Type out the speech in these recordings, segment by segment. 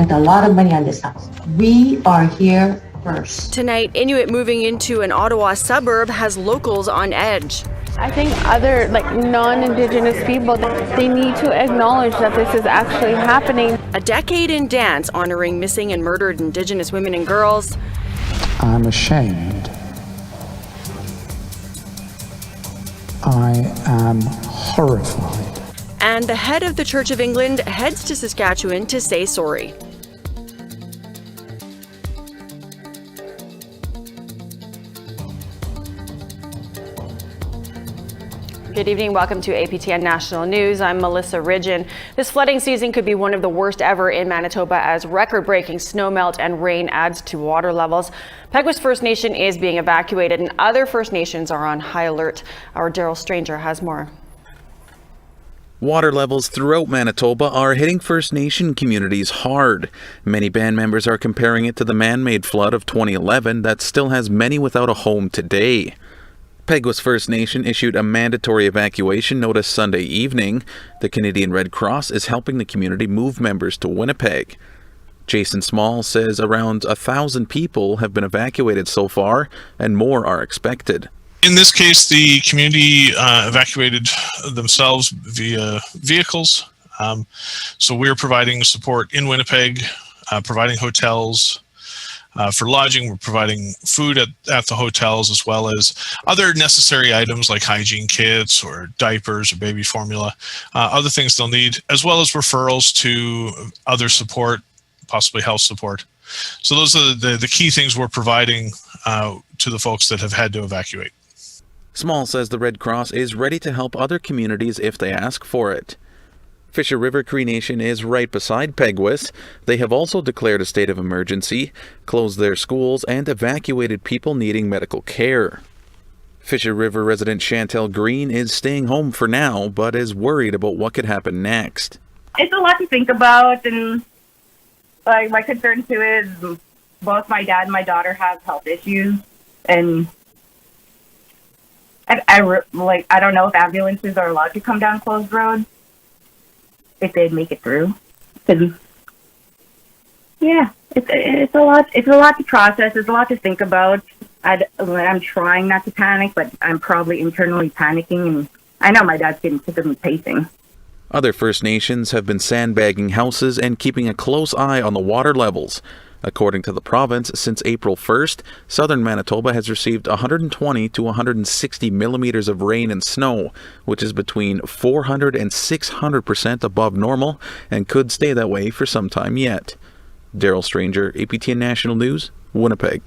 spent a lot of money on this house. We are here first. Tonight, Inuit moving into an Ottawa suburb has locals on edge. I think other non-Indigenous people, they need to acknowledge that this is actually happening. A decade in dance honoring missing and murdered Indigenous women and girls. I'm ashamed. I am horrified. And the head of the Church of England heads to Saskatchewan to say sorry. Good evening. Welcome to APTN National News. I'm Melissa Ridgen. This flooding season could be one of the worst ever in Manitoba as record-breaking snowmelt and rain adds to water levels. Peguis First Nation is being evacuated and other First Nations are on high alert. Our Daryl Stranger has more. Water levels throughout Manitoba are hitting First Nation communities hard. Many band members are comparing it to the man-made flood of 2011 that still has many without a home today. Peguis First Nation issued a mandatory evacuation notice Sunday evening. The Canadian Red Cross is helping the community move members to Winnipeg. Jason Small says around 1,000 people have been evacuated so far, and more are expected. In this case, the community evacuated themselves via vehicles. So we're providing support in Winnipeg, providing hotels. For lodging, we're providing food at the hotels, as well as other necessary items like hygiene kits or diapers or baby formula, other things they'll need, as well as referrals to other support, possibly health support. So those are the key things we're providing to the folks that have had to evacuate. Small says the Red Cross is ready to help other communities if they ask for it. Fisher River Cree Nation is right beside Peguis. They have also declared a state of emergency, closed their schools, and evacuated people needing medical care. Fisher River resident Chantel Green is staying home for now, but is worried about what could happen next. It's a lot to think about, and my concern too is both my dad and my daughter have health issues, and I don't know if ambulances are allowed to come down closed roads. If they'd make it through, yeah, it's a lot. It's a lot to process. It's a lot to think about. I'm trying not to panic, but I'm probably internally panicking, and I know my dad's getting sick of me pacing. Other First Nations have been sandbagging houses and keeping a close eye on the water levels. According to the province, since April 1st, southern Manitoba has received 120 to 160 millimeters of rain and snow, which is between 400 and 600% above normal and could stay that way for some time yet. Daryl Stranger, APTN National News, Winnipeg.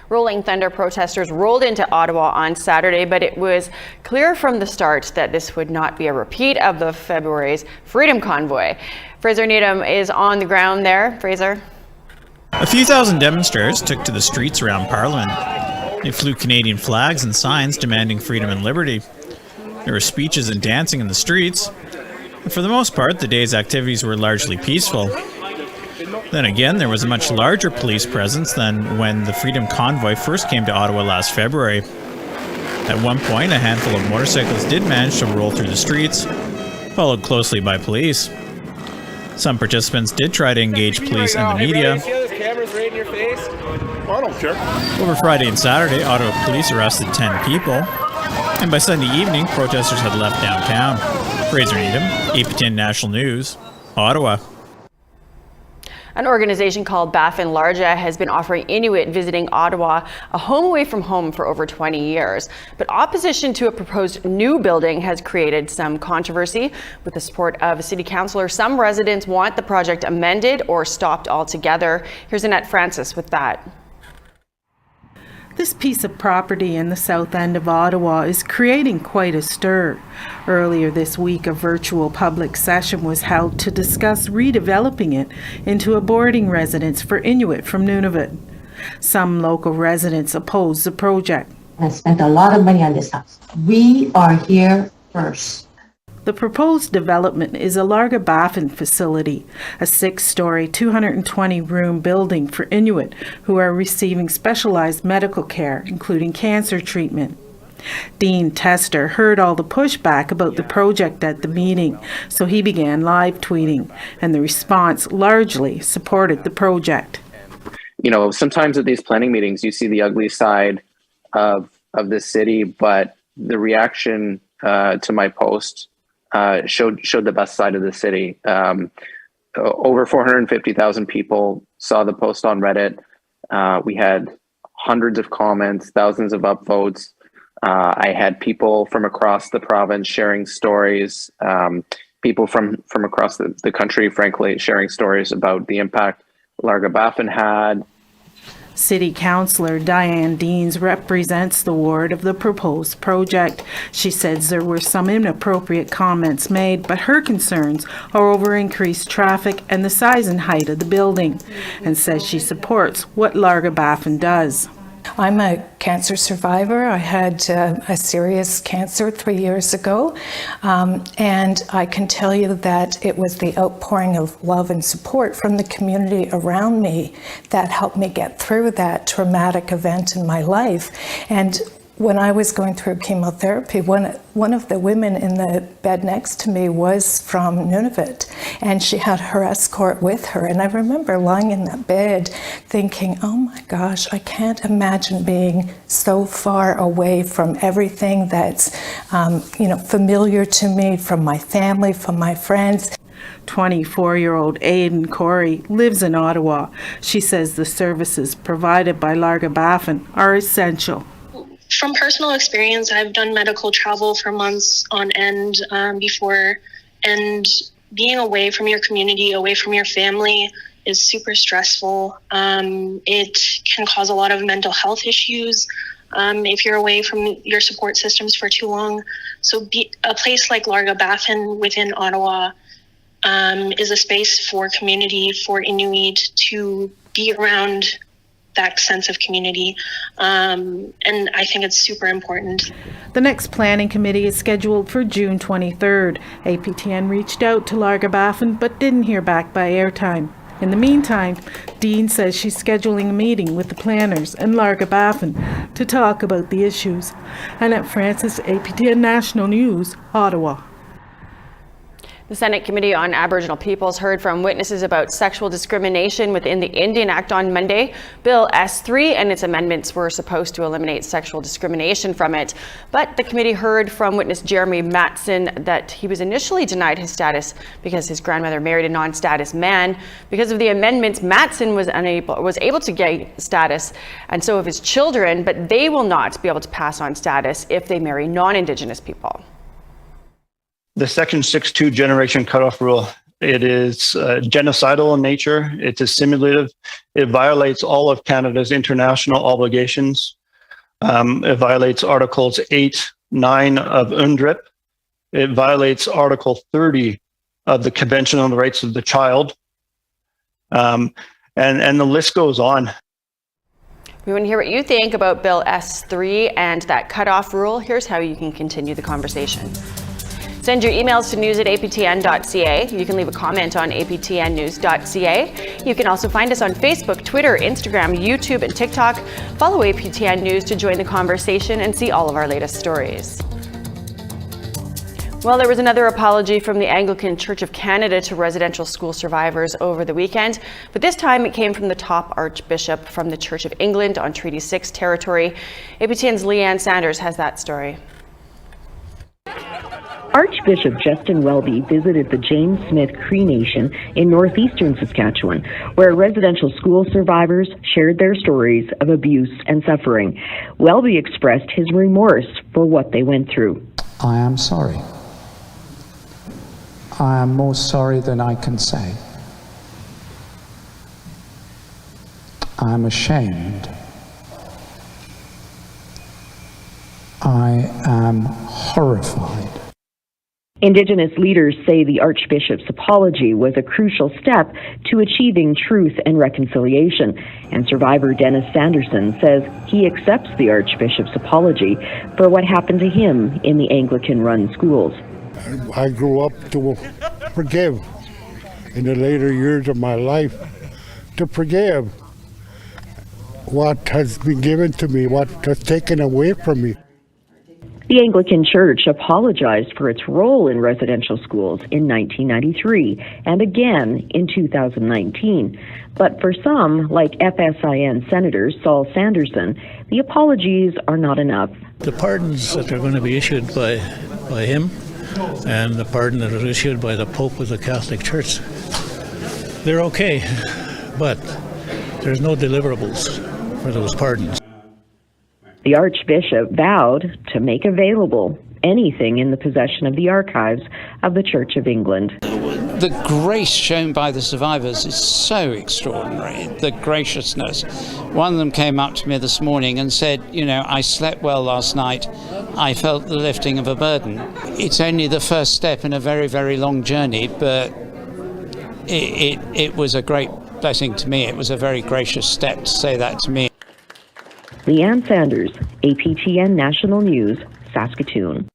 Rolling Thunder protesters rolled into Ottawa on Saturday, but it was clear from the start that this would not be a repeat of the February's Freedom Convoy. Fraser Needham is on the ground there. Fraser. A few thousand demonstrators took to the streets around Parliament. They flew Canadian flags and signs demanding freedom and liberty. There were speeches and dancing in the streets. And for the most part, the day's activities were largely peaceful. Then again, there was a much larger police presence than when the Freedom Convoy first came to Ottawa last February. At one point, a handful of motorcycles did manage to roll through the streets, followed closely by police. Some participants did try to engage police and the media. Over Friday and Saturday, Ottawa police arrested 10 people, and by Sunday evening, protesters had left downtown. Fraser Needham, APTN National News, Ottawa. An organization called Baffin Larga has been offering Inuit visiting Ottawa a home away from home for over 20 years. But opposition to a proposed new building has created some controversy. With the support of a city councillor, some residents want the project amended or stopped altogether. Here's Annette Francis with that. This piece of property in the south end of Ottawa is creating quite a stir. Earlier this week, a virtual public session was held to discuss redeveloping it into a boarding residence for Inuit from Nunavut. Some local residents oppose the project. I spent a lot of money on this house. We are here first. The proposed development is a Larga Baffin facility, a 6-story, 220-room building for Inuit who are receiving specialized medical care, including cancer treatment. Dean Tester heard all the pushback about the project at the meeting, so he began live tweeting, and the response largely supported the project. You know, sometimes at these planning meetings, you see the ugly side of the city, but the reaction to my post showed the best side of the city. Over 450,000 people saw the post on Reddit. We had hundreds of comments, thousands of upvotes. I had people from across the province sharing stories, people from across the country, frankly, sharing stories about the impact Larga Baffin had. City Councillor Diane Deans represents the ward of the proposed project. She says there were some inappropriate comments made, but her concerns are over increased traffic and the size and height of the building, and says she supports what Larga Baffin does. I'm a cancer survivor. I had a serious cancer 3 years ago, and I can tell you that it was the outpouring of love and support from the community around me that helped me get through that traumatic event in my life. And when I was going through chemotherapy, one of the women in the bed next to me was from Nunavut, and she had her escort with her. And I remember lying in that bed thinking, oh my gosh, I can't imagine being so far away from everything that's familiar to me, from my family, from my friends. 24-year-old Aidan Corey lives in Ottawa. She says the services provided by Larga Baffin are essential. From personal experience, I've done medical travel for months on end before, and being away from your community, away from your family is super stressful. It can cause a lot of mental health issues if you're away from your support systems for too long. So a place like Larga Baffin within Ottawa is a space for community, for Inuit to be around that sense of community, and I think it's super important. The next planning committee is scheduled for June 23rd. APTN reached out to Larga Baffin but didn't hear back by airtime. In the meantime, Dean says she's scheduling a meeting with the planners and Larga Baffin to talk about the issues. Annette Francis, APTN National News, Ottawa. The Senate Committee on Aboriginal Peoples heard from witnesses about sexual discrimination within the Indian Act on Monday. Bill S3 and its amendments were supposed to eliminate sexual discrimination from it. But the committee heard from witness Jeremy Matson that he was initially denied his status because his grandmother married a non-status man. Because of the amendments, Matson was able to gain status, and so have his children, but they will not be able to pass on status if they marry non-Indigenous people. The Section 6.2 generation cutoff rule, it is genocidal in nature. It's assimilative. It violates all of Canada's international obligations. It violates Articles 8, 9 of UNDRIP. It violates Article 30 of the Convention on the Rights of the Child. And the list goes on. We want to hear what you think about Bill S3 and that cutoff rule. Here's how you can continue the conversation. Send your emails to news@aptn.ca. You can leave a comment on aptnnews.ca. You can also find us on Facebook, Twitter, Instagram, YouTube, and TikTok. Follow APTN News to join the conversation and see all of our latest stories. Well, there was another apology from the Anglican Church of Canada to residential school survivors over the weekend, but this time it came from the top Archbishop from the Church of England on Treaty 6 territory. APTN's Leanne Sanders has that story. Archbishop Justin Welby visited the James Smith Cree Nation in northeastern Saskatchewan, where residential school survivors shared their stories of abuse and suffering. Welby expressed his remorse for what they went through. I am sorry. I am more sorry than I can say. I am ashamed. I am horrified. Indigenous leaders say the Archbishop's apology was a crucial step to achieving truth and reconciliation, and survivor Dennis Sanderson says he accepts the Archbishop's apology for what happened to him in the Anglican-run schools. I grew up to forgive in the later years of my life, to forgive what has been given to me, what has taken away from me. The Anglican Church apologized for its role in residential schools in 1993 and again in 2019. But for some, like FSIN Senator Saul Sanderson, the apologies are not enough. The pardons that are going to be issued by him and the pardon that is issued by the Pope of the Catholic Church, they're okay, but there's no deliverables for those pardons. The Archbishop vowed to make available anything in the possession of the archives of the Church of England. The grace shown by the survivors is so extraordinary, the graciousness. One of them came up to me this morning and said, I slept well last night. I felt the lifting of a burden. It's only the first step in a very, very long journey, but it was a great blessing to me. It was a very gracious step to say that to me. Leanne Sanders, APTN National News, Saskatoon.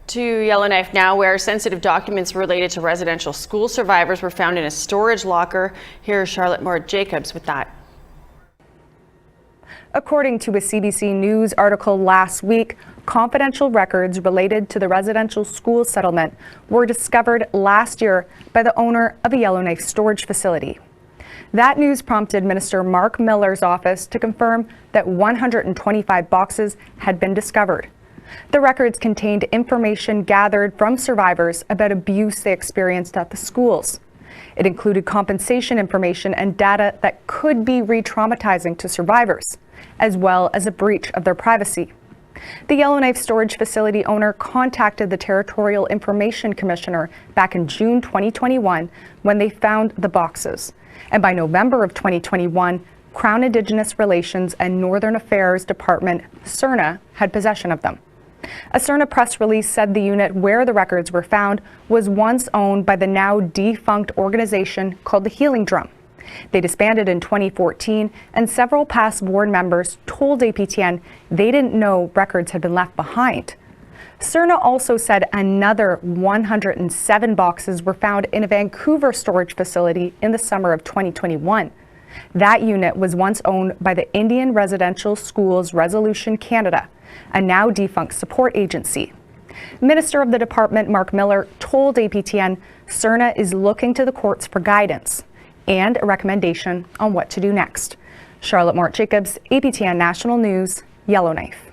To Yellowknife now, where sensitive documents related to residential school survivors were found in a storage locker. Here's Charlotte Moore-Jacobs with that. According to a CBC News article last week, confidential records related to the residential school settlement were discovered last year by the owner of a Yellowknife storage facility. That news prompted Minister Mark Miller's office to confirm that 125 boxes had been discovered. The records contained information gathered from survivors about abuse they experienced at the schools. It included compensation information and data that could be re-traumatizing to survivors, as well as a breach of their privacy. The Yellowknife storage facility owner contacted the Territorial Information Commissioner back in June 2021 when they found the boxes. And by November of 2021, Crown Indigenous Relations and Northern Affairs Department, CERNA, had possession of them. A CERNA press release said the unit where the records were found was once owned by the now defunct organization called the Healing Drum. They disbanded in 2014, and several past board members told APTN they didn't know records had been left behind. CERNA also said another 107 boxes were found in a Vancouver storage facility in the summer of 2021. That unit was once owned by the Indian Residential Schools Resolution Canada, a now defunct support agency. Minister of the Department, Mark Miller, told APTN CERNA is looking to the courts for guidance and a recommendation on what to do next. Charlotte Moore-Jacobs, APTN National News, Yellowknife.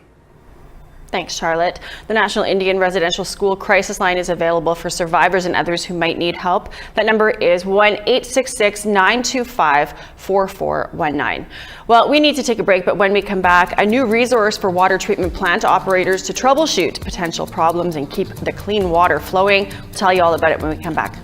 Thanks, Charlotte. The National Indian Residential School Crisis Line is available for survivors and others who might need help. That number is 1-866-925-4419. Well, we need to take a break, but when we come back, a new resource for water treatment plant operators to troubleshoot potential problems and keep the clean water flowing. We'll tell you all about it when we come back.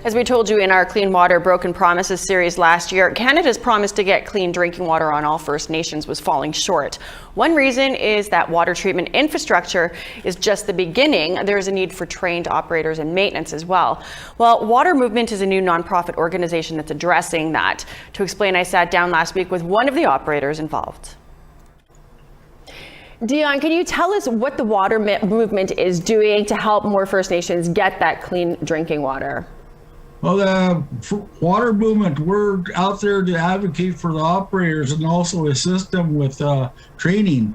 As we told you in our Clean Water Broken Promises series last year, Canada's promise to get clean drinking water on all First Nations was falling short. One reason is that water treatment infrastructure is just the beginning. There is a need for trained operators and maintenance as well. Well, Water Movement is a new nonprofit organization that's addressing that. To explain, I sat down last week with one of the operators involved. Dion, can you tell us what the Water Movement is doing to help more First Nations get that clean drinking water? Well, the Water Movement, we're out there to advocate for the operators and also assist them with training.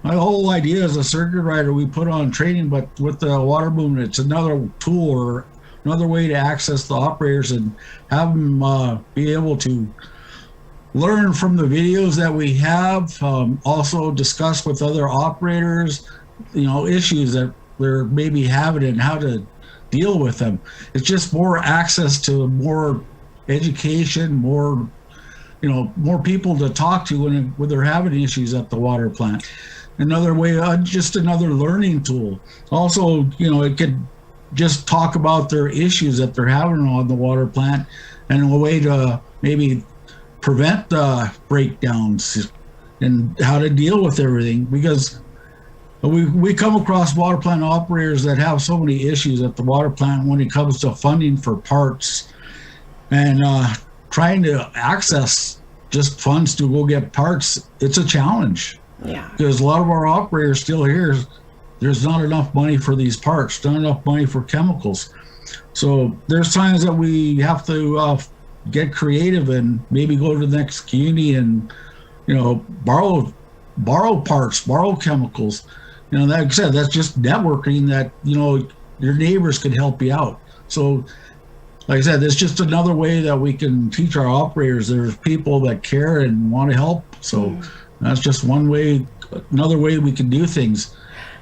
My whole idea as a circuit rider, we put on training, but with the Water Movement, it's another tool or another way to access the operators and have them be able to learn from the videos that we have, also discuss with other operators, issues that they're maybe having and how to deal with them. It's just more access to more education, more people to talk to when they're having issues at the water plant. Another way, just another learning tool. Also, it could just talk about their issues that they're having on the water plant and a way to maybe prevent breakdowns and how to deal with everything, because we come across water plant operators that have so many issues at the water plant when it comes to funding for parts and trying to access just funds to go get parts. It's a challenge. Yeah. Because a lot of our operators still here, there's not enough money for these parts, not enough money for chemicals. So there's times that we have to get creative and maybe go to the next community and borrow parts, borrow chemicals. Like I said, that's just networking that your neighbors could help you out. So like I said, it's just another way that we can teach our operators there's people that care and want to help. So that's just one way, another way we can do things.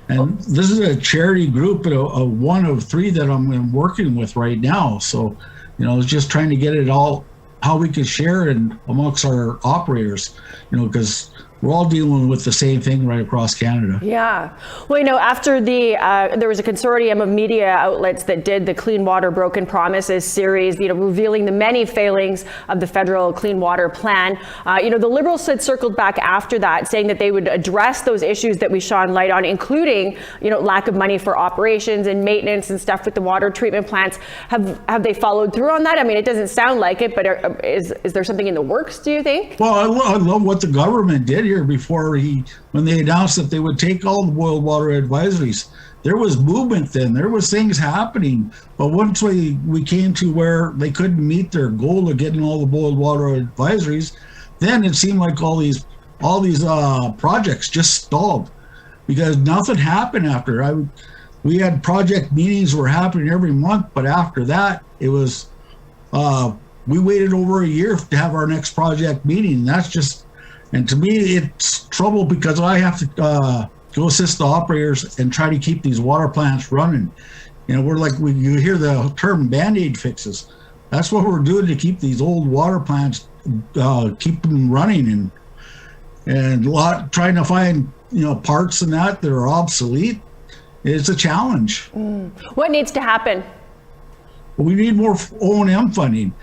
And this is a charity group, a one of three that I'm working with right now. So it's just trying to get it all, how we can share it amongst our operators, because we're all dealing with the same thing right across Canada. Yeah. Well, after there was a consortium of media outlets that did the Clean Water Broken Promises series, revealing the many failings of the federal Clean Water Plan. The Liberals had circled back after that, saying that they would address those issues that we shone light on, including, lack of money for operations and maintenance and stuff with the water treatment plants. Have they followed through on that? I mean, it doesn't sound like it, but is there something in the works, do you think? Well, I love what the government did here before when they announced that they would take all the boiled water advisories. There was movement then, there was things happening, but once we came to where they couldn't meet their goal of getting all the boiled water advisories, then it seemed like all these projects just stalled because nothing happened after. We had project meetings were happening every month, but after that it was we waited over a year to have our next project meeting. And to me, it's trouble because I have to go assist the operators and try to keep these water plants running. We're like, you hear the term Band-Aid fixes. That's what we're doing to keep these old water plants, keep them running and trying to find, parts and that are obsolete. It's a challenge. What needs to happen? We need more O&M funding.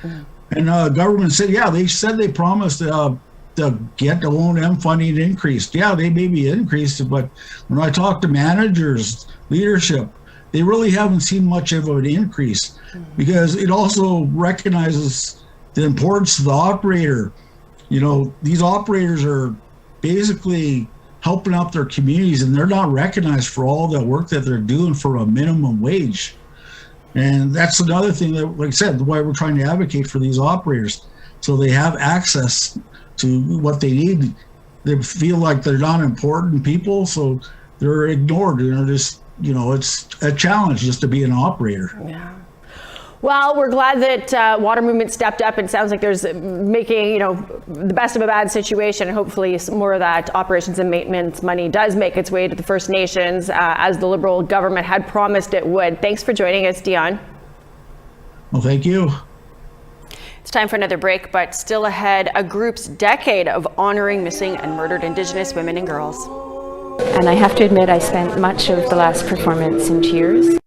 And government said, they said they promised to get the O&M funding increased. Yeah, they maybe increased it, but when I talk to managers, leadership, they really haven't seen much of an increase because it also recognizes the importance of the operator. These operators are basically helping out their communities and they're not recognized for all the work that they're doing for a minimum wage. And that's another thing that, like I said, why we're trying to advocate for these operators so they have access to what they need. They feel like they're not important people, so they're ignored. Just it's a challenge just to be an operator. Yeah. Well, we're glad that Water Movement stepped up. It sounds like there's making, the best of a bad situation. And hopefully some more of that operations and maintenance money does make its way to the First Nations as the Liberal government had promised it would. Thanks for joining us, Dion. Well, thank you. It's time for another break, but still ahead, a group's decade of honoring missing and murdered Indigenous women and girls. And I have to admit, I spent much of the last performance in tears.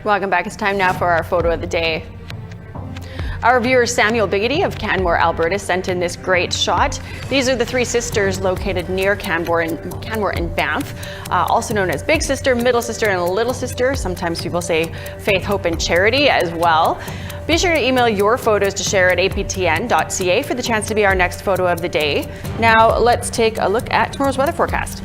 Welcome back. It's time now for our photo of the day. Our viewer Samuel Biggity of Canmore, Alberta sent in this great shot. These are the three sisters located near Canmore and Banff, also known as Big Sister, Middle Sister, and Little Sister. Sometimes people say Faith, Hope, and Charity as well. Be sure to email your photos to share@aptn.ca for the chance to be our next photo of the day. Now let's take a look at tomorrow's weather forecast.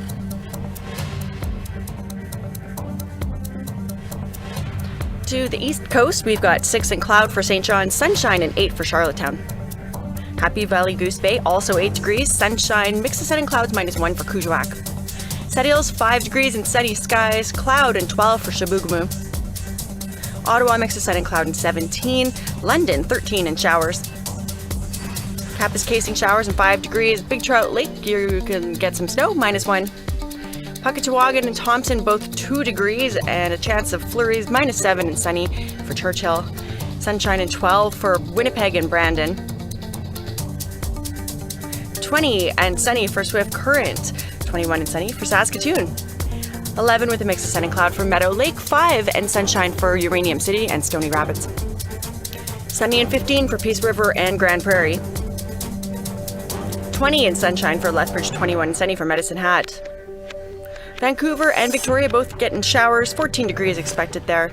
To the east coast, we've got 6 and cloud for St. John, sunshine, and 8 for Charlottetown. Happy Valley Goose Bay, also 8 degrees, sunshine, mix of sun and clouds, -1 for Kuujjuaq. Settles, 5 degrees and sunny skies, cloud and 12 for Chibougamau. Ottawa, mix of sun and cloud and 17. London, 13 and showers. Kapuskasing, showers and 5 degrees. Big Trout Lake, you can get some snow, -1. Puckatawagan and Thompson, both 2 degrees and a chance of flurries, -7 and sunny for Churchill. Sunshine and 12 for Winnipeg and Brandon. 20 and sunny for Swift Current. 21 and sunny for Saskatoon. 11 with a mix of sun and cloud for Meadow Lake. 5 and sunshine for Uranium City and Stony Rapids. Sunny and 15 for Peace River and Grand Prairie. 20 and sunshine for Lethbridge. 21 and sunny for Medicine Hat. Vancouver and Victoria both getting showers, 14 degrees expected there.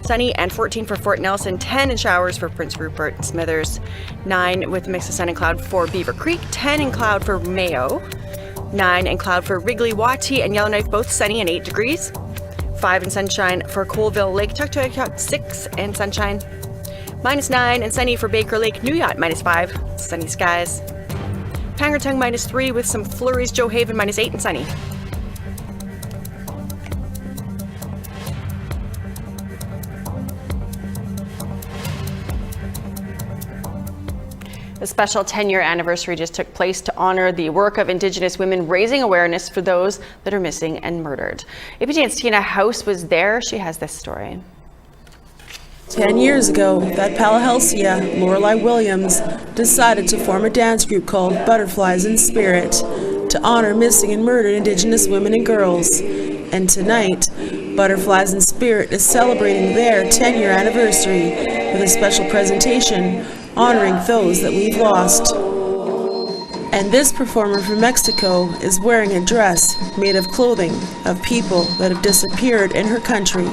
Sunny and 14 for Fort Nelson, 10 in showers for Prince Rupert and Smithers, 9 with a mix of sun and cloud for Beaver Creek, 10 in cloud for Mayo, 9 in cloud for Wrigley, Wauhee and Yellowknife, both sunny and 8 degrees, 5 in sunshine for Colville Lake, Tuktoyaktuk, 6 in sunshine, -9 and sunny for Baker Lake, New Yacht, -5, sunny skies, Pangertung -3 with some flurries, Joe Haven -8 and sunny. A special 10-year anniversary just took place to honor the work of Indigenous women raising awareness for those that are missing and murdered. APTN's Tina House was there. She has this story. 10 years ago, that Palahelsia, Lorelei Williams, decided to form a dance group called Butterflies in Spirit to honor missing and murdered Indigenous women and girls. And tonight, Butterflies in Spirit is celebrating their 10-year anniversary with a special presentation honoring those that we've lost. And this performer from Mexico is wearing a dress made of clothing of people that have disappeared in her country.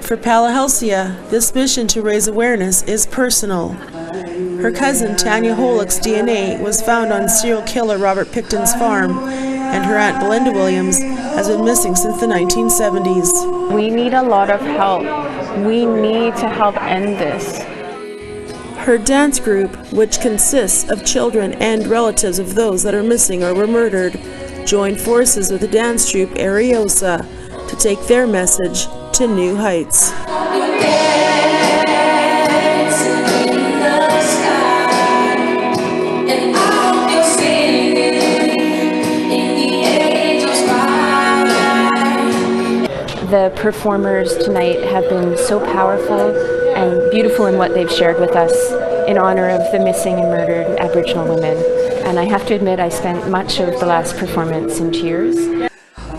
For Palahelsia, this mission to raise awareness is personal. Her cousin Tanya Holick's DNA was found on serial killer Robert Picton's farm, and her aunt Belinda Williams has been missing since the 1970s. We need a lot of help. We need to help end this. Her dance group, which consists of children and relatives of those that are missing or were murdered, joined forces with the dance troupe Ariosa to take their message to new heights. The performers tonight have been so powerful and beautiful in what they've shared with us in honor of the missing and murdered Aboriginal women. And I have to admit, I spent much of the last performance in tears.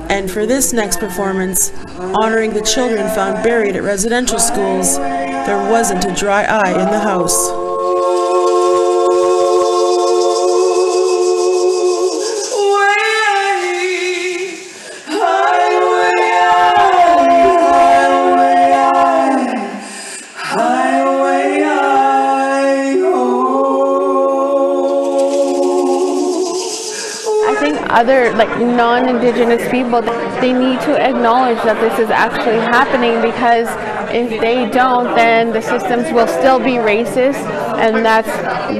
And for this next performance, honoring the children found buried at residential schools, there wasn't a dry eye in the house. Other non-Indigenous people, they need to acknowledge that this is actually happening, because if they don't, then the systems will still be racist, and that's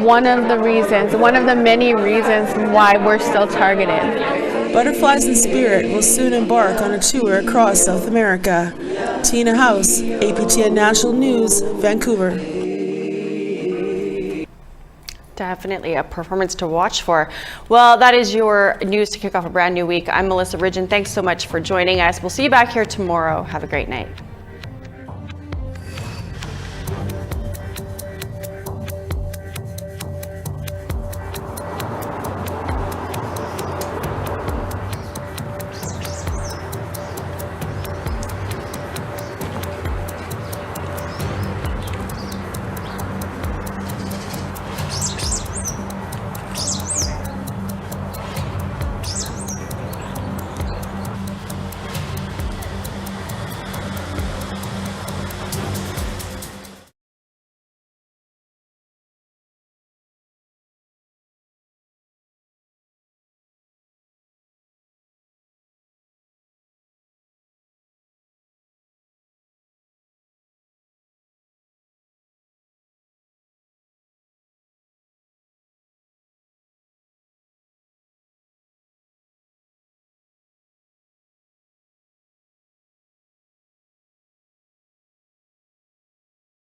one of the reasons, one of the many reasons why we're still targeted. Butterflies in Spirit will soon embark on a tour across South America. Tina House, APTN National News, Vancouver. Definitely a performance to watch for. Well, that is your news to kick off a brand new week. I'm Melissa Ridgen. Thanks so much for joining us. We'll see you back here tomorrow. Have a great night.